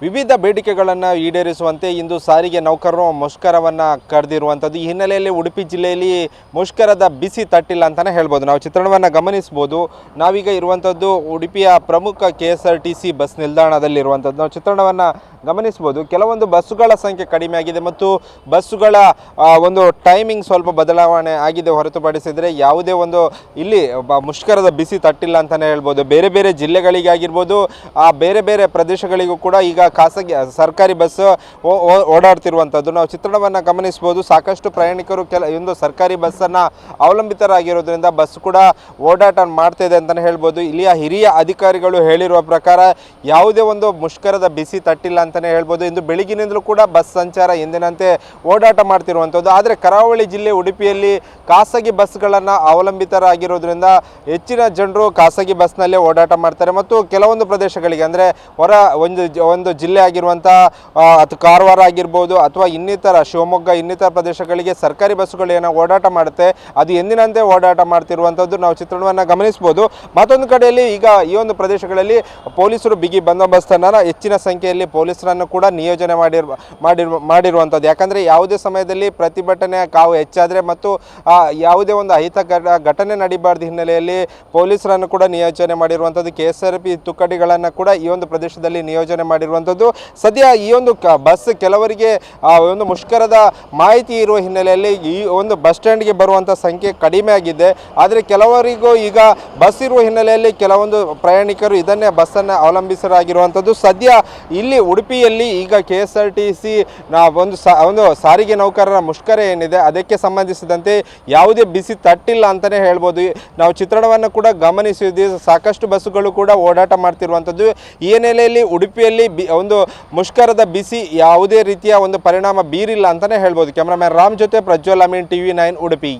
ವಿವಿಧ ಬೇಡಿಕೆಗಳನ್ನು ಈಡೇರಿಸುವಂತೆ ಇಂದು ಸಾರಿಗೆ ನೌಕರರು ಮುಷ್ಕರವನ್ನು ಕರೆದಿರುವಂಥದ್ದು. ಈ ಹಿನ್ನೆಲೆಯಲ್ಲಿ ಉಡುಪಿ ಜಿಲ್ಲೆಯಲ್ಲಿ ಮುಷ್ಕರದ ಬಿಸಿ ತಟ್ಟಿಲ್ಲ ಅಂತಲೇ ಹೇಳ್ಬೋದು. ನಾವು ಚಿತ್ರಣವನ್ನು ಗಮನಿಸ್ಬೋದು. ನಾವೀಗ ಇರುವಂಥದ್ದು ಉಡುಪಿಯ ಪ್ರಮುಖ KSRTC ಬಸ್ ನಿಲ್ದಾಣದಲ್ಲಿರುವಂಥದ್ದು. ನಾವು ಚಿತ್ರಣವನ್ನು ಗಮನಿಸ್ಬೋದು. ಕೆಲವೊಂದು ಬಸ್ಸುಗಳ ಸಂಖ್ಯೆ ಕಡಿಮೆ ಆಗಿದೆ ಮತ್ತು ಬಸ್ಸುಗಳ ಒಂದು ಟೈಮಿಂಗ್ ಸ್ವಲ್ಪ ಬದಲಾವಣೆ ಆಗಿದೆ ಹೊರತುಪಡಿಸಿದರೆ ಯಾವುದೇ ಒಂದು ಇಲ್ಲಿ ಮುಷ್ಕರದ ಬಿಸಿ ತಟ್ಟಿಲ್ಲ ಅಂತಲೇ ಹೇಳ್ಬೋದು. ಬೇರೆ ಬೇರೆ ಜಿಲ್ಲೆಗಳಿಗಾಗಿರ್ಬೋದು, ಬೇರೆ ಬೇರೆ ಪ್ರದೇಶಗಳಿಗೂ ಕೂಡ ಈಗ ಖಾಸಗಿ ಸರ್ಕಾರಿ ಬಸ್ ಓಡಾಡ್ತಿರುವಂಥದ್ದು ನಾವು ಚಿತ್ರಣವನ್ನು ಗಮನಿಸ್ಬೋದು. ಸಾಕಷ್ಟು ಪ್ರಯಾಣಿಕರು ಒಂದು ಸರ್ಕಾರಿ ಬಸ್ಸನ್ನು ಅವಲಂಬಿತರಾಗಿರೋದ್ರಿಂದ ಬಸ್ ಕೂಡ ಓಡಾಟ ಮಾಡ್ತಿದೆ ಅಂತಲೇ ಹೇಳ್ಬೋದು. ಇಲ್ಲಿಯ ಹಿರಿಯ ಅಧಿಕಾರಿಗಳು ಹೇಳಿರುವ ಪ್ರಕಾರ ಯಾವುದೇ ಒಂದು ಮುಷ್ಕರದ ಬಿಸಿ ತಟ್ಟಿಲ್ಲ ಅಂತಲೇ ಹೇಳ್ಬೋದು. ಇಂದು ಬೆಳಗಿನಿಂದಲೂ ಕೂಡ ಬಸ್ ಸಂಚಾರ ಎಂದಿನಂತೆ ಓಡಾಟ ಮಾಡ್ತಿರುವಂಥದ್ದು. ಆದರೆ ಕರಾವಳಿ ಜಿಲ್ಲೆ ಉಡುಪಿಯಲ್ಲಿ ಖಾಸಗಿ ಬಸ್ಗಳನ್ನು ಅವಲಂಬಿತರಾಗಿರೋದ್ರಿಂದ ಹೆಚ್ಚಿನ ಜನರು ಖಾಸಗಿ ಬಸ್ನಲ್ಲೇ ಓಡಾಟ ಮಾಡ್ತಾರೆ ಮತ್ತು ಕೆಲವೊಂದು ಪ್ರದೇಶಗಳಿಗೆ ಅಂದರೆ ಹೊರ ಒಂದು ಜಿಲ್ಲೆ ಆಗಿರುವಂಥ ಅಥವಾ ಕಾರವಾರ ಆಗಿರ್ಬೋದು ಅಥವಾ ಇನ್ನಿತರ ಶಿವಮೊಗ್ಗ ಇನ್ನಿತರ ಪ್ರದೇಶಗಳಿಗೆ ಸರ್ಕಾರಿ ಬಸ್ಸುಗಳು ಏನೋ ಓಡಾಟ ಮಾಡುತ್ತೆ, ಅದು ಎಂದಿನಂತೆ ಓಡಾಟ ಮಾಡ್ತಿರುವಂಥದ್ದು ನಾವು ಚಿತ್ರಣವನ್ನು ಗಮನಿಸ್ಬೋದು. ಮತ್ತೊಂದು ಕಡೆಯಲ್ಲಿ ಈಗ ಈ ಒಂದು ಪ್ರದೇಶಗಳಲ್ಲಿ ಪೊಲೀಸರು ಬಿಗಿ ಬಂದೋಬಸ್ತನ್ನು ಹೆಚ್ಚಿನ ಸಂಖ್ಯೆಯಲ್ಲಿ ಪೊಲೀಸರನ್ನು ಕೂಡ ನಿಯೋಜನೆ ಮಾಡಿರುವಂಥದ್ದು. ಯಾಕಂದರೆ ಯಾವುದೇ ಸಮಯದಲ್ಲಿ ಪ್ರತಿಭಟನೆ ಕಾವು ಹೆಚ್ಚಾದರೆ ಮತ್ತು ಯಾವುದೇ ಒಂದು ಅಹಿತ ಘಟನೆ ನಡೀಬಾರ್ದು ಹಿನ್ನೆಲೆಯಲ್ಲಿ ಪೊಲೀಸರನ್ನು ಕೂಡ ನಿಯೋಜನೆ ಮಾಡಿರುವಂಥದ್ದು. KSRP ತುಕಡಿಗಳನ್ನು ಕೂಡ ಈ ಒಂದು ಪ್ರದೇಶದಲ್ಲಿ ನಿಯೋಜನೆ ಮಾಡಿರುವಂಥದ್ದು. ಸದ್ಯ ಈ ಒಂದು ಬಸ್ ಕೆಲವರಿಗೆ ಒಂದು ಮುಷ್ಕರದ ಮಾಹಿತಿ ಇರುವ ಹಿನ್ನೆಲೆಯಲ್ಲಿ ಈ ಒಂದು ಬಸ್ ಸ್ಟ್ಯಾಂಡ್ಗೆ ಬರುವಂಥ ಸಂಖ್ಯೆ ಕಡಿಮೆ ಆಗಿದೆ. ಆದರೆ ಕೆಲವರಿಗೂ ಈಗ ಬಸ್ ಇರುವ ಹಿನ್ನೆಲೆಯಲ್ಲಿ ಕೆಲವೊಂದು ಪ್ರಯಾಣಿಕರು ಇದನ್ನೇ ಬಸ್ಸನ್ನು ಅವಲಂಬಿಸಲಾಗಿರುವಂಥದ್ದು. ಸದ್ಯ ಇಲ್ಲಿ ಉಡುಪಿಯಲ್ಲಿ ಈಗ KSRTC ಒಂದು ಸಾರಿಗೆ ನೌಕರರ ಮುಷ್ಕರ ಏನಿದೆ ಅದಕ್ಕೆ ಸಂಬಂಧಿಸಿದಂತೆ ಯಾವುದೇ ಬಿಸಿ ತಟ್ಟಿಲ್ಲ ಅಂತಲೇ ಹೇಳ್ಬೋದು. ನಾವು ಚಿತ್ರಣವನ್ನು ಕೂಡ ಗಮನಿಸಿದ್ವಿ. ಸಾಕಷ್ಟು ಬಸ್ಸುಗಳು ಕೂಡ ಓಡಾಟ ಮಾಡ್ತಿರುವಂಥದ್ದು. ಈ ಹಿನ್ನೆಲೆಯಲ್ಲಿ ಉಡುಪಿಯಲ್ಲಿ ಒಂದು ಮುಷ್ಕರದ ಬಿಸಿ ಯಾವುದೇ ರೀತಿಯ ಒಂದು ಪರಿಣಾಮ ಬೀರಿಲ್ಲ ಅಂತಲೇ ಹೇಳ್ಬೋದು. ಕ್ಯಾಮ್ರಾಮ್ಯಾನ್ ರಾಮ್ ಜೊತೆ ಪ್ರಜ್ವಲ್ ಅಮೀನ್ TV9 ಉಡುಪಿ.